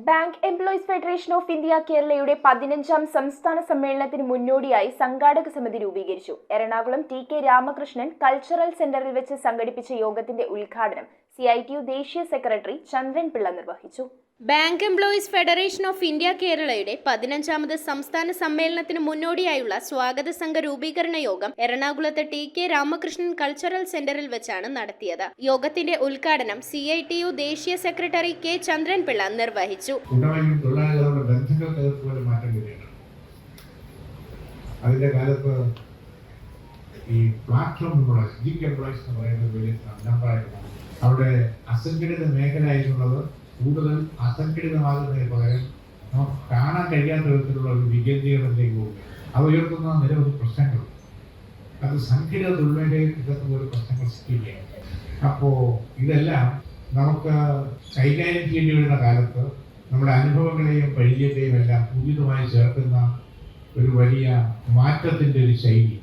Bank employees federation of India കേരളയുടെ 15ാം സംസ്ഥാന സമ്മേളനത്തിന് മുന്നോടിയായി സംഘാടക സമിതി രൂപീകരിച്ചു. എറണാകുളം ടി.കെ. രാമകൃഷ്ണൻ കൾച്ചറൽ സെന്ററിൽ വെച്ച് സംഘടിപ്പിച്ച യോഗത്തിന്റെ ഉദ്ഘാടനം CITU ദേശീയ സെക്രട്ടറി ചന്ദ്രൻ പിള്ള നിർവഹിച്ചു. Bank employees federation of India കേരളയുടെ 15ാമത് സംസ്ഥാന സമ്മേളനത്തിന് മുന്നോടിയായുള്ള സ്വാഗത സംഘ രൂപീകരണ യോഗം എറണാകുളത്ത് ടി.കെ. രാമകൃഷ്ണൻ കൾച്ചറൽ സെന്ററിൽ വെച്ചാണ് നടത്തിയത്. യോഗത്തിന്റെ ഉദ്ഘാടനം CITU ദേശീയ സെക്രട്ടറി കെ ചന്ദ്രൻ പിള്ള നിർവഹിച്ചു. അതിന്റെ കാലത്ത് ഈ പ്ലാറ്റ്ഫോം എംപ്ലോയീസ് എന്ന് പറയുന്നത് വലിയ നമ്പറായിരുന്നു. അവിടെ അസംഘടിത മേഖലയായിരുന്നുള്ളത് കൂടുതൽ അസംഘടിതമാകുന്നതിന് പകരം നമുക്ക് കാണാൻ കഴിയാത്ത വിധത്തിലുള്ള ഒരു വികേന്ദ്രീകരണത്തിലേക്ക് പോകുക. അത് ഉയർത്തുന്ന നിരവധി പ്രശ്നങ്ങൾ, അത് സംഘടിത തൊഴിൽമേഖലയിൽ ഇതൊക്കെ ഒരു പ്രശ്നങ്ങൾ സൃഷ്ടിക്കുകയാണ്. അപ്പോൾ ഇതെല്ലാം നമുക്ക് കൈകാര്യം ചെയ്യേണ്ടി വരുന്ന കാലത്ത് നമ്മുടെ അനുഭവങ്ങളെയും പരിചയത്തെയും എല്ലാം ഉചിതമായി ചേർക്കുന്ന ഒരു വലിയ മാറ്റത്തിൻ്റെ ഒരു ശൈലി.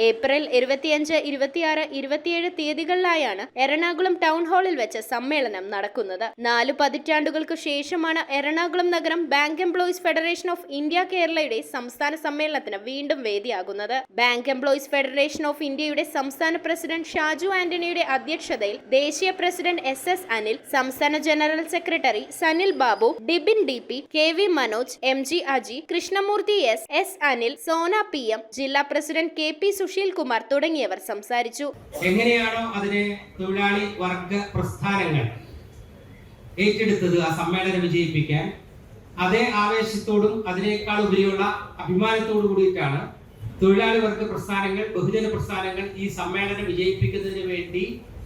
ഏപ്രിൽ 25, 26, 27 തീയതികളിലായാണ് എറണാകുളം ടൗൺ ഹാളിൽ വെച്ച് സമ്മേളനം നടക്കുന്നത്. 4 പതിറ്റാണ്ടുകൾക്ക് ശേഷമാണ് എറണാകുളം നഗരം bank employees federation of India കേരളയുടെ സംസ്ഥാന സമ്മേളനത്തിന് വീണ്ടും വേദിയാകുന്നത്. ബാങ്ക് എംപ്ലോയീസ് ഫെഡറേഷൻ ഓഫ് ഇന്ത്യയുടെ സംസ്ഥാന പ്രസിഡന്റ് ഷാജു ആന്റണിയുടെ അധ്യക്ഷതയിൽ ദേശീയ പ്രസിഡന്റ് SS അനിൽ, സംസ്ഥാന general secretary Sanil Babu, Dibin DP, KV Manoj, MG Aji, Krishnamoorthy S Anil, Sona PM, ജില്ലാ പ്രസിഡന്റ് KP സുശീൽ കുമാർ തുടങ്ങിയവർ സംസാരിച്ചു. എങ്ങനെയാണോ അതിനെ തൊഴിലാളി വർഗ പ്രസ്ഥാനങ്ങൾ ഏറ്റെടുത്തത് ആ സമ്മേളനം വിജയിപ്പിക്കാൻ, അതേ ആവേശത്തോടും അതിനേക്കാൾ ഉപരിയുള്ള അഭിമാനത്തോടു കൂടിയിട്ടാണ് തൊഴിലാളി വർഗ പ്രസ്ഥാനങ്ങൾ, ബഹുജന പ്രസ്ഥാനങ്ങൾ ഈ സമ്മേളനം വിജയിപ്പിക്കുന്നതിന് വേണ്ടി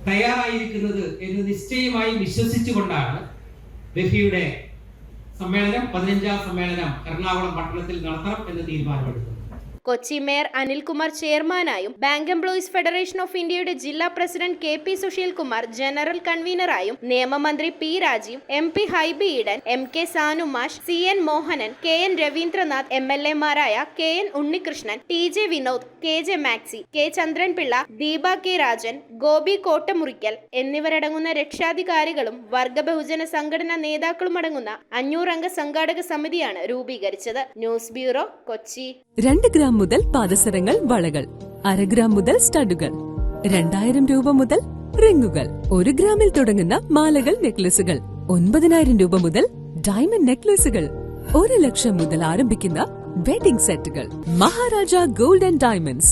തയ്യാറായിരിക്കുന്നത് എന്ന് നിശ്ചയമായി വിശ്വസിച്ചുകൊണ്ടാണ് ബെഫിയുടെ സമ്മേളനം, 15ാം സമ്മേളനം എറണാകുളം പട്ടണത്തിൽ നടത്തണം എന്ന് തീരുമാനമെടുത്തത്. കൊച്ചി മേയർ അനിൽകുമാർ ചെയർമാനായും ബാങ്ക് എംപ്ലോയീസ് ഫെഡറേഷൻ ഓഫ് ഇന്ത്യയുടെ ജില്ലാ president KP Susheel Kumar general കൺവീനറായും നിയമമന്ത്രി P Rajeev, MP Hibi Eden, MK സാനുമാഷ്, CN Mohanan, KN Raveendranath, MLA മാരായ KN Unnikrishnan, TJ Vinod, KJ Maxi, K Chandranpillai, Deepa K Rajan, Gopi Kottamurickal എന്നിവരടങ്ങുന്ന രക്ഷാധികാരികളും വർഗ ബഹുജന സംഘടനാ നേതാക്കളും അടങ്ങുന്ന 500 അംഗ സംഘാടക സമിതിയാണ് രൂപീകരിച്ചത്. News bureau, Kochi. 2 ഗ്രാം മുതൽ പാദസരങ്ങൾ, വളകൾ, 1/2 ഗ്രാം മുതൽ സ്റ്റഡുകൾ, 2000 രൂപ മുതൽ റിങ്ങുകൾ, 1 ഗ്രാമിൽ തുടങ്ങുന്ന മാലകൾ, നെക്ലസുകൾ, 9000 രൂപ മുതൽ ഡയമണ്ട് നെക്ലസുകൾ, 1 ലക്ഷം മുതൽ ആരംഭിക്കുന്ന വെഡിംഗ് സെറ്റുകൾ. Maharaja gold and diamonds,